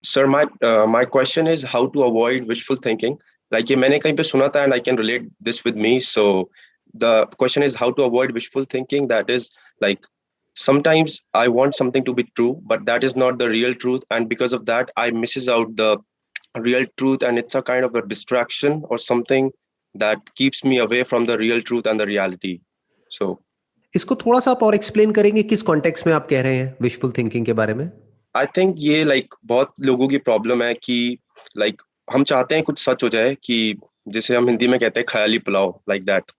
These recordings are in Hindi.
Sir, my question is how to avoid wishful thinking. Like ये मैंने कहीं पे सुना था and I can relate this with me. So the question is how to avoid wishful thinking. That is like sometimes I want something to be true, but that is not the real truth, and because of that, I misses out the real truth, and it's a kind of a distraction or something that keeps me away from the real truth and the reality. So इसको थोड़ा सा आप और एक्सप्लेन करेंगे किस कॉन्टेक्स्ट में आप कह रहे हैं विशफुल थिंकिंग के बारे में? आई थिंक ये लाइक बहुत लोगों की प्रॉब्लम है कि लाइक हम चाहते हैं कुछ सच हो जाए, कि जिसे हम हिंदी में कहते हैं ख्याली पुलाव, लाइक दैट,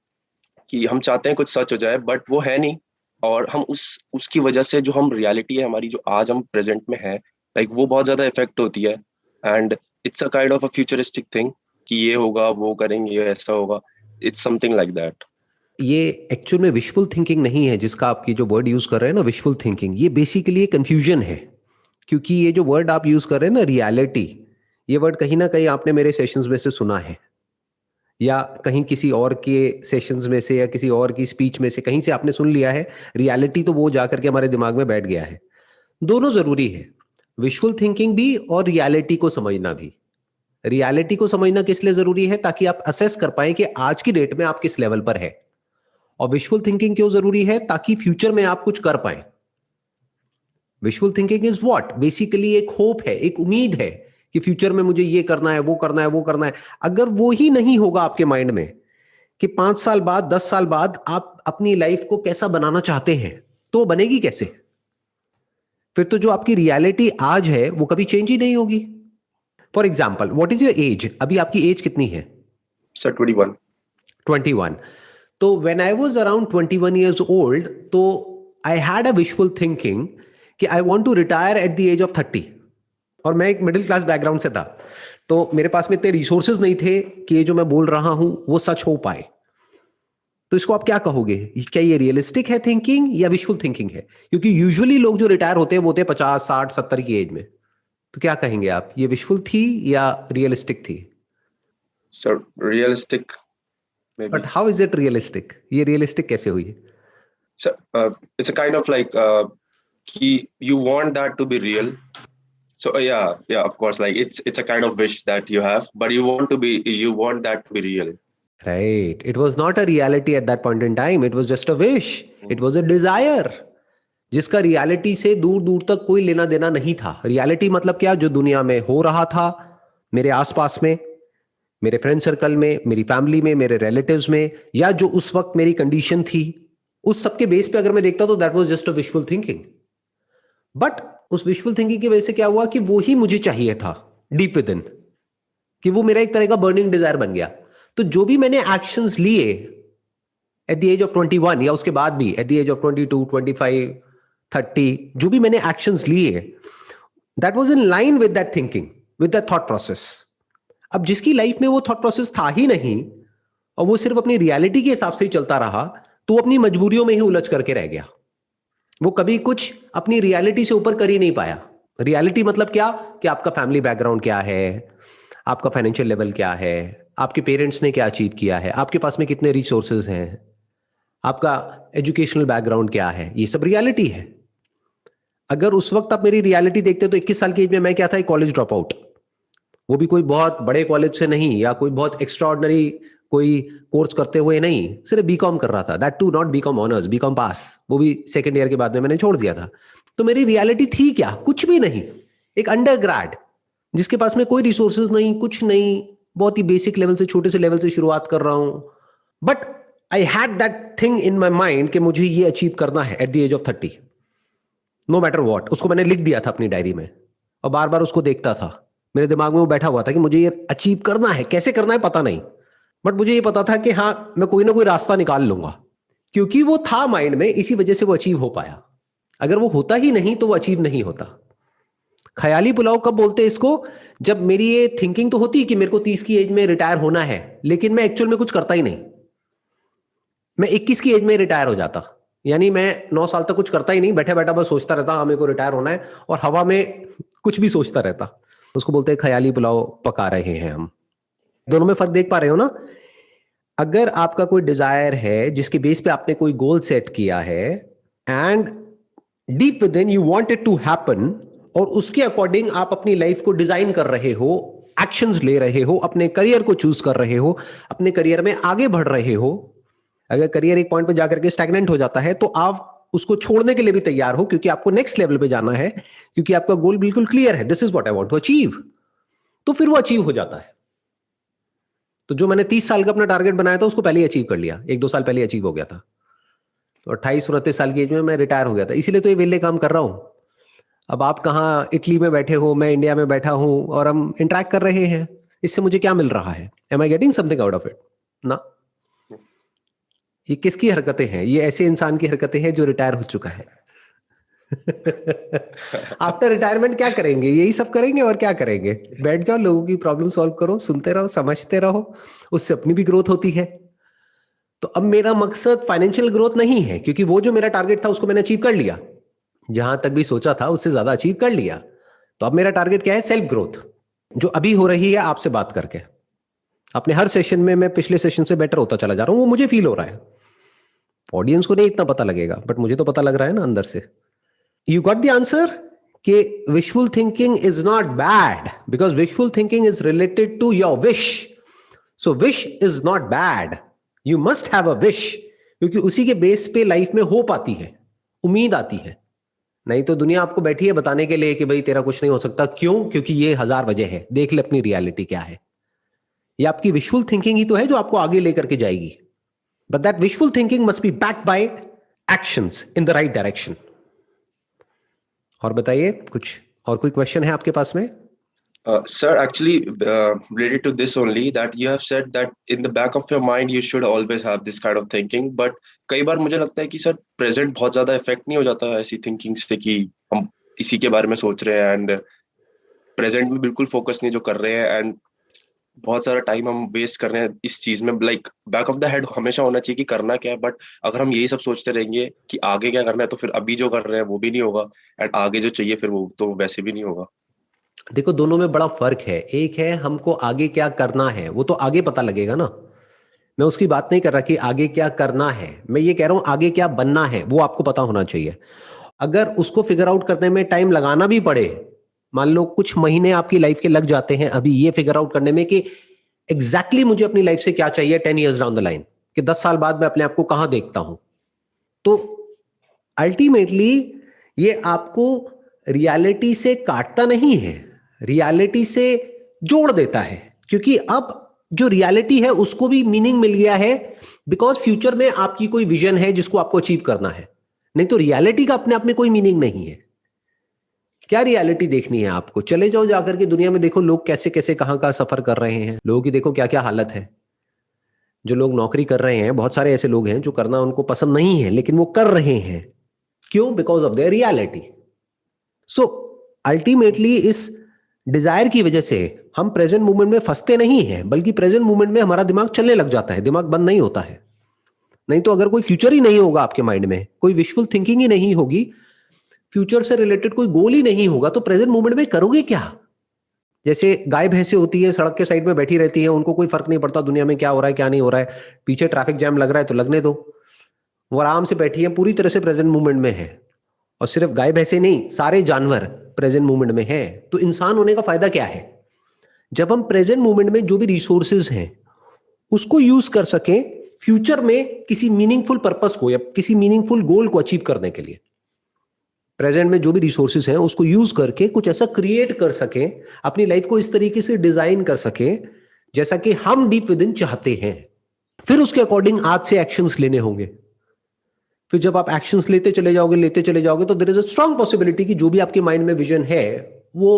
कि हम चाहते हैं कुछ सच हो जाए बट वो है नहीं। और हम उसकी वजह से जो हम रियलिटी है हमारी, जो आज हम प्रेजेंट में है, लाइक वो बहुत ज्यादा इफेक्ट होती है। And it's a kind of a futuristic thing कि ये होगा, वो करेंगे, ऐसा होगा। It's something like that. ये एक्चुअल में विशफुल थिंकिंग नहीं है, जिसका आप ये जो वर्ड यूज कर रहे हैं ना विशफुल थिंकिंग, ये बेसिकली कंफ्यूजन है। क्योंकि ये जो वर्ड आप यूज कर रहे हैं ना रियलिटी, ये वर्ड कहीं ना कहीं आपने मेरे सेशंस में से सुना है, या कहीं किसी और के सेशंस में से, या किसी और की स्पीच में से कहीं से आपने सुन लिया है। रियलिटी तो वो जाकर के हमारे दिमाग में बैठ गया है। दोनों जरूरी है, विशफुल थिंकिंग भी और रियलिटी को समझना भी। रियलिटी को समझना किस लिए जरूरी है? ताकि आप असेस कर पाए कि आज की डेट में आप किस लेवल पर है। और विशफुल थिंकिंग क्यों जरूरी है? ताकि फ्यूचर में आप कुछ कर पाए। Wishful thinking is what? Basically एक होप है, एक उम्मीद है कि फ्यूचर में मुझे ये करना है, वो करना है, वो करना है। अगर वो ही नहीं होगा आपके माइंड में कि 5 साल बाद, 10 साल बाद आप अपनी लाइफ को कैसा बनाना चाहते हैं, तो वो बनेगी कैसे? फिर तो जो आपकी रियलिटी आज है वो कभी चेंज ही नहीं होगी। For example, what is your age? अभी आपकी एज कितनी है? सर 21। 21। तो when I was around 21 years old, तो I had a wishful thinking कि I want to retire at the age of 30। और मैं एक मिडिल क्लास बैकग्राउंड से था, तो मेरे पास में इतने रिसोर्सेज नहीं थे कि ये जो मैं बोल रहा हूं वो सच हो पाए। तो इसको आप क्या कहोगे? क्या ये रियलिस्टिक है थिंकिंग या विशफुल थिंकिंग है? क्योंकि यूजुअली लोग जो रिटायर होते हैं वो होते हैं 50, 60, 70 की एज में। तो क्या कहेंगे आप, ये विशफुल थी या रियलिस्टिक थी? Sir realistic may but be. How is it realistic? ये रियलिस्टिक कैसे हुई? Sir it's a kind of like कि you want that to be real. So yeah, of course, like it's a kind of wish that you have, but you want that to be real. Right. It was not a reality at that point in time. It was just a wish. It was a desire. जिसका रियलिटी से दूर दूर तक कोई लेना देना नहीं था। रियलिटी मतलब क्या? जो दुनिया में हो रहा था, मेरे आसपास में, मेरे फ्रेंड सर्कल में, मेरी फैमिली में, मेरे रिलेटिव्स में, या जो उस वक्त मेरी कंडीशन थी, उस सबके बेस पे अगर मैं देखता तो that was just a wishful thinking. But उस विशफुल थिंकिंग की वजह से क्या हुआ कि वो ही मुझे चाहिए था डीप विद इन, कि वो मेरा एक तरह का बर्निंग डिजायर बन गया। तो जो भी मैंने एक्शंस लिए एट द एज ऑफ 21, या उसके बाद भी एट द एज ऑफ 22, 25, 30, जो भी मैंने एक्शंस लिए, that was in line with that thinking, with that thought process. अब जिसकी लाइफ में वो थॉट प्रोसेस था ही नहीं, और वो सिर्फ अपनी रियलिटी के हिसाब से ही चलता रहा, तो वो अपनी मजबूरियों में ही उलझ करके रह गया। वो कभी कुछ अपनी रियलिटी से ऊपर कर ही नहीं पाया। रियलिटी मतलब क्या? कि आपका फैमिली बैकग्राउंड क्या है, आपका फाइनेंशियल लेवल क्या है, आपके पेरेंट्स ने क्या अचीव किया है, आपके पास में कितने रिसोर्सेज हैं, आपका एजुकेशनल बैकग्राउंड क्या है, ये सब रियलिटी है। अगर उस वक्त आप मेरी रियलिटी देखते तो 21 साल की एज में मैं क्या था? एक कॉलेज ड्रॉप आउट। वो भी कोई बहुत बड़े कॉलेज से नहीं, या कोई बहुत एक्स्ट्राऑर्डिनरी कोई कोर्स करते हुए नहीं, सिर्फ बीकॉम कर रहा था। That too not BCom honours, BCom pass, वो भी सेकंड ईयर के बाद में मैंने छोड़ दिया था। तो मेरी रियलिटी थी क्या? कुछ भी नहीं। एक अंडर ग्रेड जिसके पास में कोई रिसोर्सेज नहीं, कुछ नहीं, बहुत ही बेसिक लेवल से, छोटे से लेवल से शुरुआत कर रहा हूं। But I had that thing in my mind कि मुझे ये अचीव करना है at the age of 30, no matter what. उसको मैंने लिख दिया था अपनी डायरी में, और बार बार उसको देखता था। मेरे दिमाग में वो बैठा हुआ था कि मुझे ये अचीव करना है, कैसे करना है पता नहीं, बट मुझे ये पता था कि हाँ, मैं कोई ना कोई रास्ता निकाल लूंगा। क्योंकि वो था माइंड में, इसी वजह से वो अचीव हो पाया। अगर वो होता ही नहीं तो वो अचीव नहीं होता। ख्याली पुलाव कब बोलते हैं इसको? जब मेरी ये थिंकिंग तो होती कि मेरे को 30 की एज में रिटायर होना है, लेकिन मैं एक्चुअल में कुछ करता ही नहीं। मैं 21 की एज में रिटायर हो जाता, यानी मैं 9 साल तक कुछ करता ही नहीं, बैठा बैठा बस सोचता रहता हाँ मेरे को रिटायर होना है, और हवा में कुछ भी सोचता रहता। उसको बोलते हैं ख्याली पुलाव पका रहे हैं हम। दोनों में फर्क देख पा रहे हो ना? अगर आपका कोई डिजायर है जिसके बेस पे आपने कोई गोल सेट किया है, and deep within you want it to happen, और उसके अकॉर्डिंग आप अपनी लाइफ को डिजाइन कर रहे हो, एक्शंस ले रहे हो, अपने करियर को चूज कर रहे हो, अपने करियर में आगे बढ़ रहे हो। अगर करियर एक पॉइंट पे जाकर के स्टैग्नेंट हो जाता है तो आप उसको छोड़ने के लिए भी तैयार हो, क्योंकि आपको नेक्स्ट लेवल पे जाना है, क्योंकि आपका गोल बिल्कुल क्लियर है, this is what I want to achieve. तो फिर वो अचीव हो जाता है। तो जो मैंने 30 साल का अपना टारगेट बनाया था उसको पहले ही अचीव कर लिया, 1-2 साल पहले अचीव हो गया था। तो 28-29 साल की एज में मैं रिटायर हो गया था, इसीलिए तो ये वेले काम कर रहा हूं। अब आप कहाँ इटली में बैठे हो, मैं इंडिया में बैठा हूं और हम इंटरेक्ट कर रहे हैं, इससे मुझे क्या मिल रहा है? Am I getting something out of it? ना। ये किसकी हरकतें हैं? ये ऐसे इंसान की हरकतें हैं जो रिटायर हो चुका है। आफ्टर रिटायरमेंट क्या करेंगे? यही सब करेंगे और क्या करेंगे? बैठ जाओ, लोगों की प्रॉब्लम सॉल्व करो, सुनते रहो, समझते रहो, उससे अपनी भी ग्रोथ होती है। तो अब मेरा मकसद फाइनेंशियल ग्रोथ नहीं है, क्योंकि वो जो मेरा टारगेट था उसको मैंने अचीव कर लिया, जहां तक भी सोचा था उससे ज्यादा अचीव कर लिया। तो अब मेरा टारगेट क्या है? सेल्फ ग्रोथ, जो अभी हो रही है आपसे बात करके। अपने हर सेशन में मैं पिछले सेशन से बेटर होता चला जा रहा हूं, वो मुझे फील हो रहा है। ऑडियंस को नहीं इतना पता लगेगा, बट मुझे तो पता लग रहा है ना अंदर से। यू गॉट द आंसर कि wishful thinking is not bad, because wishful thinking is related to your wish. So wish is not bad, you must have a wish, क्योंकि उसी के बेस पे लाइफ में होप आती है, उम्मीद आती है। नहीं तो दुनिया आपको बैठी है बताने के लिए कि भाई तेरा कुछ नहीं हो सकता। क्यों? क्योंकि ये 1000 वजह है, देख ले अपनी रियलिटी क्या है। ये आपकी विशफुल थिंकिंग ही तो है जो आपको आगे लेकर के जाएगी, but that wishful thinking must be backed by actions in the right direction. और बताइए, कुछ और कोई क्वेश्चन है आपके पास में? Sir, actually, related to this only, that you have said that in the back of your mind you should always have this kind of thinking, but कई बार मुझे लगता है कि सर प्रेजेंट बहुत ज्यादा इफेक्ट नहीं हो जाता है ऐसी थिंकिंग से, कि हम इसी के बारे में सोच रहे हैं एंड प्रेजेंट में बिल्कुल फोकस नहीं जो कर रहे हैं, एंड बहुत सारा टाइम हम वेस्ट कर रहे हैं इस चीज में। Like back of the head हमेशा होना चाहिए कि करना क्या है, बट अगर हम यही सब सोचते रहेंगे कि आगे क्या करना है, तो फिर अभी जो कर रहे हैं वो भी नहीं होगा, एंड आगे जो चाहिए फिर वो तो वैसे भी नहीं होगा। देखो, दोनों में बड़ा फर्क है। एक है हमको आगे क्या करना है, वो तो आगे पता लगेगा ना। मैं उसकी बात नहीं कर रहा कि आगे क्या करना है, मैं ये कह रहा हूं आगे क्या बनना है वो आपको पता होना चाहिए। अगर उसको फिगर आउट करने में टाइम लगाना भी पड़े, मान लो कुछ महीने आपकी लाइफ के लग जाते हैं अभी ये फिगर आउट करने में कि एग्जैक्टली मुझे अपनी लाइफ से क्या चाहिए 10 ईयर्स डाउन द लाइन, कि 10 साल बाद मैं अपने आप को कहां देखता हूं, तो अल्टीमेटली ये आपको रियलिटी से काटता नहीं है, रियलिटी से जोड़ देता है। क्योंकि अब जो रियलिटी है उसको भी मीनिंग मिल गया है, बिकॉज फ्यूचर में आपकी कोई विजन है जिसको आपको अचीव करना है। नहीं तो रियलिटी का अपने आप में कोई मीनिंग नहीं है। क्या रियलिटी देखनी है आपको? चले जाओ जाकर के दुनिया में, देखो लोग कैसे कैसे कहां कहां सफर कर रहे हैं, लोगों की देखो क्या क्या हालत है। जो लोग नौकरी कर रहे हैं, बहुत सारे ऐसे लोग हैं जो करना उनको पसंद नहीं है लेकिन वो कर रहे हैं। क्यों? Because of their reality. So ultimately इस डिजायर की वजह से हम प्रेजेंट मोमेंट में फंसते नहीं हैं, बल्कि प्रेजेंट मोमेंट में हमारा दिमाग चलने लग जाता है, दिमाग बंद नहीं होता है। नहीं तो अगर कोई फ्यूचर ही नहीं होगा आपके माइंड में, कोई विशफुल थिंकिंग ही नहीं होगी, फ्यूचर से रिलेटेड कोई गोल ही नहीं होगा, तो प्रेजेंट मोमेंट में करोगे क्या? जैसे गाय भैंसे होती है, सड़क के साइड में बैठी रहती है, उनको कोई फर्क नहीं पड़ता दुनिया में क्या हो रहा है क्या नहीं हो रहा है, पीछे ट्रैफिक जैम लग रहा है तो लगने दो, वो आराम से बैठी है, पूरी तरह से प्रेजेंट मोमेंट में है। और सिर्फ गाय भैंसे नहीं, सारे जानवर प्रेजेंट मोमेंट में है। तो इंसान होने का फायदा क्या है? जब हम प्रेजेंट मोमेंट में जो भी रिसोर्सेज हैं उसको यूज कर सकें फ्यूचर में किसी मीनिंगफुल पर्पस को या किसी मीनिंगफुल गोल को अचीव करने के लिए। प्रेजेंट में जो भी रिसोर्सेज हैं उसको यूज करके कुछ ऐसा क्रिएट कर सकें, अपनी लाइफ को इस तरीके से डिजाइन कर सकें जैसा कि हम डीप विद इन चाहते हैं। फिर उसके अकॉर्डिंग आज से एक्शंस लेने होंगे। फिर जब आप एक्शंस लेते चले जाओगे तो there is a strong possibility कि जो भी आपके माइंड में विजन है वो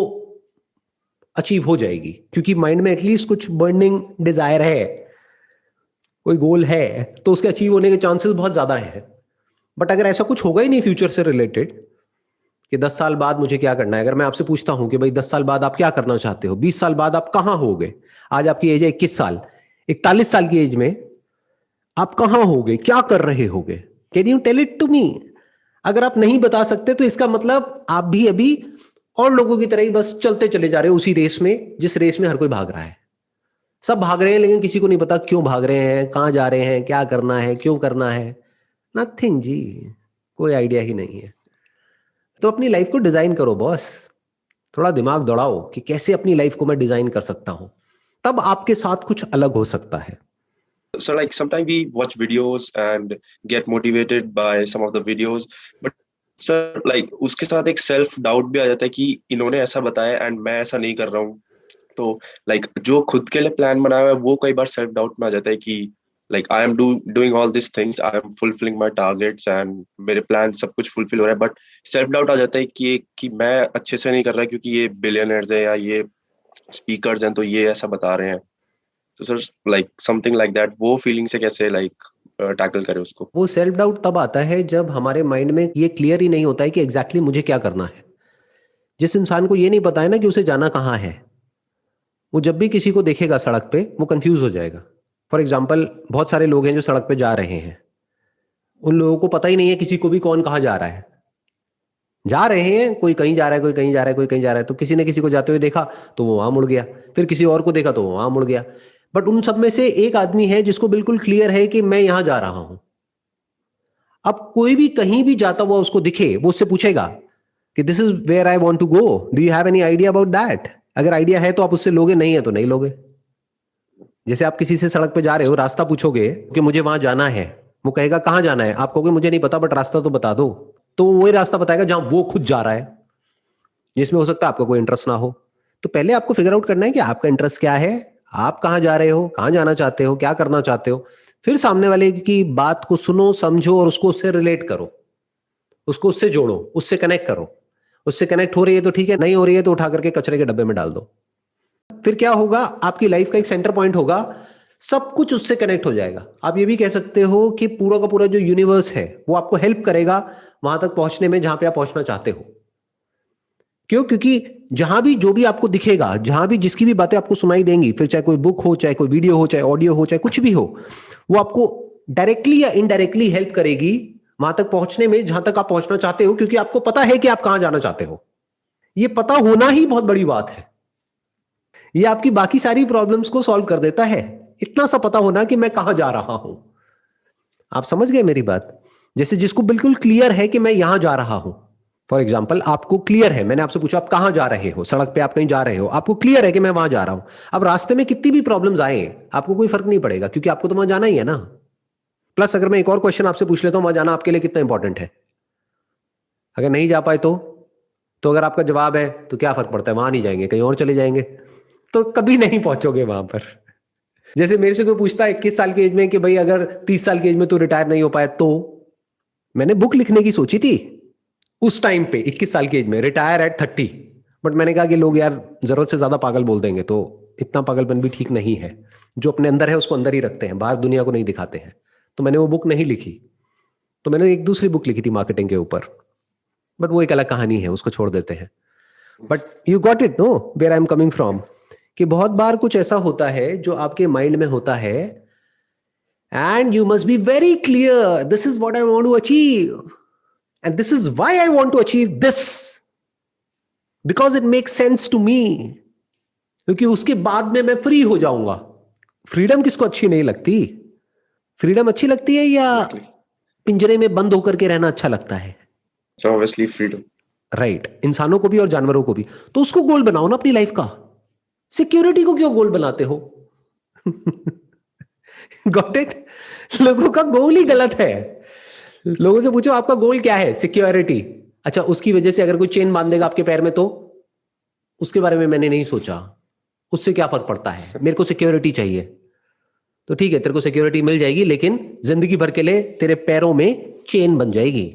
अचीव हो जाएगी, क्योंकि माइंड में एटलीस्ट कुछ बर्निंग डिजायर है, कोई गोल है, तो उसके अचीव होने के चांसेस बहुत ज्यादा हैं। बट अगर ऐसा कुछ होगा ही नहीं फ्यूचर से रिलेटेड कि 10 साल बाद मुझे क्या करना है, अगर मैं आपसे पूछता हूं कि भाई 10 साल बाद आप क्या करना चाहते हो, 20 साल बाद आप कहां होगे, आज आपकी एज है 21 साल, 41 साल की एज में आप कहां होगे, क्या कर रहे होगे? Can you tell it to me? अगर आप नहीं बता सकते तो इसका मतलब आप भी अभी और लोगों की तरह ही बस चलते चले जा रहे हो उसी रेस में जिस रेस में हर कोई भाग रहा है। सब भाग रहे हैं लेकिन किसी को नहीं पता क्यों भाग रहे हैं, कहां जा रहे हैं, क्या करना है, क्यों करना है। नथिंग जी, कोई आइडिया ही नहीं है। तो अपनी लाइफ को डिजाइन करो बॉस। थोड़ा दिमाग दौड़ाओ कि कैसे अपनी लाइफ को मैं डिजाइन कर सकता हूं, तब आपके साथ कुछ अलग हो सकता है। So like sometimes we watch videos and get motivated by some of the videos, but sir like उसके साथ एक सेल्फ डाउट भी आ जाता है कि इन्होंने ऐसा बताया एंड मैं ऐसा नहीं कर रहा हूँ। तो लाइक जो खुद के लिए प्लान बनाया हुआ है वो कई बार सेल्फ डाउट में आ जाता है कि like I am doing all this things, I am fulfilling my targets and मेरे प्लान सब कुछ फुलफिल हो रहा है, बट सेल्फ डाउट आ जाता है कि मैं अच्छे से नहीं कर रहा क्योंकि ये बिलियनर्स हैं या ये स्पीकर्स हैं तो ये ऐसा बता रहे हैं। तो sir like something like that, वो फीलिंग से कैसे लाइक टैकल करें उसको? वो सेल्फ डाउट तब आता है जब हमारे माइंड में ये क्लियर ही नहीं होता है कि एग्जैक्टली मुझे क्या करना है। जिस इंसान को ये नहीं पता है ना कि उसे जाना कहाँ है, वो जब भी किसी को देखेगा सड़क पे वो कंफ्यूज हो जाएगा। फॉर एग्जाम्पल, बहुत सारे लोग हैं जो सड़क पे जा रहे हैं, उन लोगों को पता ही नहीं है किसी को भी कौन कहाँ जा रहा है। जा रहे हैं, कोई कहीं जा रहा है, कोई कहीं जा रहा है, कोई कहीं जा रहा है, तो किसी ने किसी को जाते हुए देखा तो वो वहां मुड़ गया, फिर किसी और को देखा तो वो वहां मुड़ गया। बट उन सब में से एक आदमी है जिसको बिल्कुल क्लियर है कि मैं यहां जा रहा हूं। अब कोई भी कहीं भी जाता हुआ उसको दिखे, वो उससे पूछेगा कि this is where I want to go, do you have any idea about that? अगर आइडिया है तो आप उससे लोगे, नहीं है तो नहीं लोगे। जैसे आप किसी से सड़क पे जा रहे हो, रास्ता पूछोगे कि मुझे वहां जाना है, वो कहेगा कहां जाना है, आप कहोगे मुझे नहीं पता बट रास्ता तो बता दो, तो वो वही रास्ता बताएगा जहां वो खुद जा रहा है, जिसमें हो सकता है आपका कोई इंटरेस्ट ना हो। तो पहले आपको फिगर आउट करना है कि आपका इंटरेस्ट क्या है, आप कहां जा रहे हो, कहां जाना चाहते हो, क्या करना चाहते हो। फिर सामने वाले की बात को सुनो, समझो और उसको उससे रिलेट करो, उसको उससे जोड़ो, उससे कनेक्ट करो। उससे कनेक्ट हो रही है तो ठीक है, नहीं हो रही है तो उठा करके कचरे के डब्बे में डाल दो। फिर क्या होगा, आपकी लाइफ का एक सेंटर पॉइंट होगा, सब कुछ उससे कनेक्ट हो जाएगा। आप ये भी कह सकते हो कि पूरा का पूरा जो यूनिवर्स है वो आपको हेल्प करेगा वहां तक पहुंचने में जहां पे आप पहुंचना चाहते हो। क्यों? क्योंकि जहां भी जो भी आपको दिखेगा, जहां भी जिसकी भी बातें आपको सुनाई देंगी, फिर चाहे कोई बुक हो, चाहे कोई वीडियो हो, चाहे ऑडियो हो, चाहे कुछ भी हो, वो आपको डायरेक्टली या इनडायरेक्टली हेल्प करेगी वहां तक पहुंचने में जहां तक आप पहुंचना चाहते हो, क्योंकि आपको पता है कि आप कहां जाना चाहते हो। ये पता होना ही बहुत बड़ी बात है। ये आपकी बाकी सारी प्रॉब्लम्स को सॉल्व कर देता है, इतना सा पता होना कि मैं कहां जा रहा हूं। आप समझ गए मेरी बात? जैसे जिसको बिल्कुल क्लियर है कि मैं यहां जा रहा हूं, फॉर एग्जाम्पल आपको क्लियर है, मैंने आपसे पूछा आप कहां जा रहे हो, सड़क पे आप कहीं जा रहे हो, आपको क्लियर है कि मैं वहां जा रहा हूं। अब रास्ते में कितनी भी प्रॉब्लम्स आए आपको कोई फर्क नहीं पड़ेगा, क्योंकि आपको तो वहां जाना ही है ना। प्लस अगर मैं एक और क्वेश्चन आपसे पूछ लेता हूं, वहां जाना आपके लिए कितना इंपॉर्टेंट है? अगर नहीं जा पाए तो अगर आपका जवाब है तो क्या फर्क पड़ता है, वहां नहीं जाएंगे, कहीं और चले जाएंगे, तो कभी नहीं पहुंचोगे वहां पर। जैसे मेरे से कोई पूछता है 21 साल की एज में कि भाई अगर 30 साल की एज में तो रिटायर नहीं हो पाए, तो मैंने बुक लिखने की सोची थी उस टाइम पे 21 साल की एज में, रिटायर एट 30। बट मैंने कहा कि लोग यार जरूरत से ज्यादा पागल बोल देंगे, तो इतना पागलपन भी ठीक नहीं है। जो अपने अंदर है उसको अंदर ही रखते हैं, बाहर दुनिया को नहीं दिखाते हैं। तो मैंने वो बुक नहीं लिखी, तो मैंने एक दूसरी बुक लिखी थी मार्केटिंग के ऊपर, बट वो एक अलग कहानी है, उसको छोड़ देते हैं। But you got it know where I am coming from, कि बहुत बार कुछ ऐसा होता है जो आपके माइंड में होता है, and you must be very clear, this is what I want to achieve and this is why I want to achieve this, because it make sense to me, क्योंकि उसके बाद में मैं फ्री हो जाऊंगा। फ्रीडम किसको अच्छी नहीं लगती? फ्रीडम अच्छी लगती है या पिंजरे में बंद होकर के रहना अच्छा लगता है? So obviously freedom. राइट, इंसानों को भी और जानवरों को भी। तो उसको गोल बनाओ ना अपनी लाइफ का। सिक्योरिटी को क्यों गोल बनाते हो? Got it? लोगों का गोल ही गलत है। लोगों से पूछो आपका गोल क्या है? सिक्योरिटी। अच्छा, उसकी वजह से अगर कोई चेन बांध देगा आपके पैर में तो उसके बारे में मैंने नहीं सोचा, उससे क्या फर्क पड़ता है, मेरे को सिक्योरिटी चाहिए। तो ठीक है, तेरे को सिक्योरिटी मिल जाएगी, लेकिन जिंदगी भर के लिए तेरे पैरों में चेन बन जाएगी।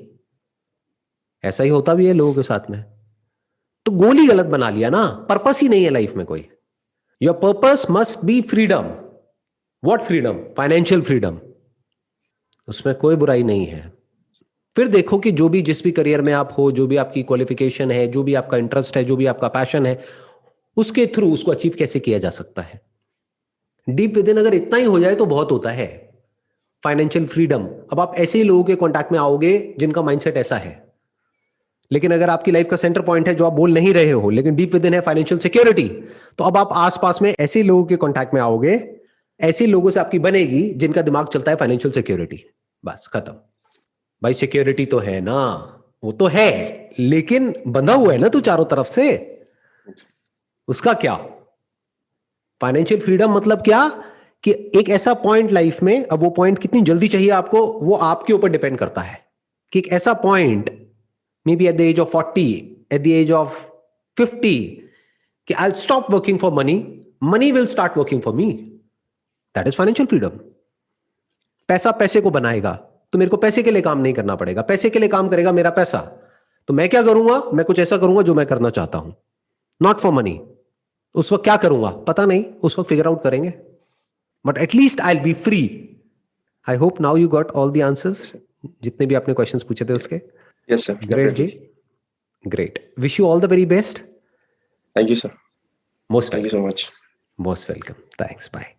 ऐसा ही होता भी है लोगों के साथ में। तो गोल ही गलत बना लिया ना, पर्पस ही नहीं है लाइफ में कोई। Your purpose must be freedom. What freedom? Financial freedom. उसमें कोई बुराई नहीं है। फिर देखो कि जो भी जिस भी करियर में आप हो, जो भी आपकी क्वालिफिकेशन है, जो भी आपका इंटरेस्ट है, जो भी आपका पैशन है, उसके थ्रू उसको अचीव कैसे किया जा सकता है। डीप विद इन अगर इतना ही हो जाए तो बहुत होता है। फाइनेंशियल फ्रीडम, अब आप ऐसे ही लोगों के कांटेक्ट में आओगे जिनका माइंडसेट ऐसा है। लेकिन अगर आपकी लाइफ का सेंटर पॉइंट है जो आप बोल नहीं रहे हो, लेकिन डीप विद इन है फाइनेंशियल सिक्योरिटी, तो अब आप आसपास में ऐसे लोगों के कांटेक्ट में आओगे, ऐसे लोगों से आपकी बनेगी जिनका दिमाग चलता है फाइनेंशियल सिक्योरिटी। बस खत्म। भाई सिक्योरिटी तो है ना, वो तो है, लेकिन बंधा हुआ है ना तू चारों तरफ से। उसका क्या? फाइनेंशियल फ्रीडम मतलब क्या कि एक ऐसा पॉइंट लाइफ में, अब वो पॉइंट कितनी जल्दी चाहिए आपको, वो आपके ऊपर डिपेंड करता है कि एक ऐसा point, maybe at the age of 40, at the age of 50, कि I stop working for money, money will start working for me. That is financial freedom. पैसा पैसे को बनाएगा, तो मेरे को पैसे के लिए काम नहीं करना पड़ेगा, पैसे के लिए काम करेगा मेरा पैसा. तो मैं क्या करूंगा? मैं कुछ ऐसा करूंगा जो मैं करना चाहता हूं, नॉट फॉर मनी. उस वक्त क्या करूंगा पता नहीं, उस वक्त फिगर आउट करेंगे, but at least I will be free. I hope now you got all the answers, जितने भी आपने क्वेश्चंस पूछे थे उसके. यस सर, ग्रेट जी, great. Wish you all the very best. Thank you sir. Most thank you so much. Most welcome. Thanks. Bye.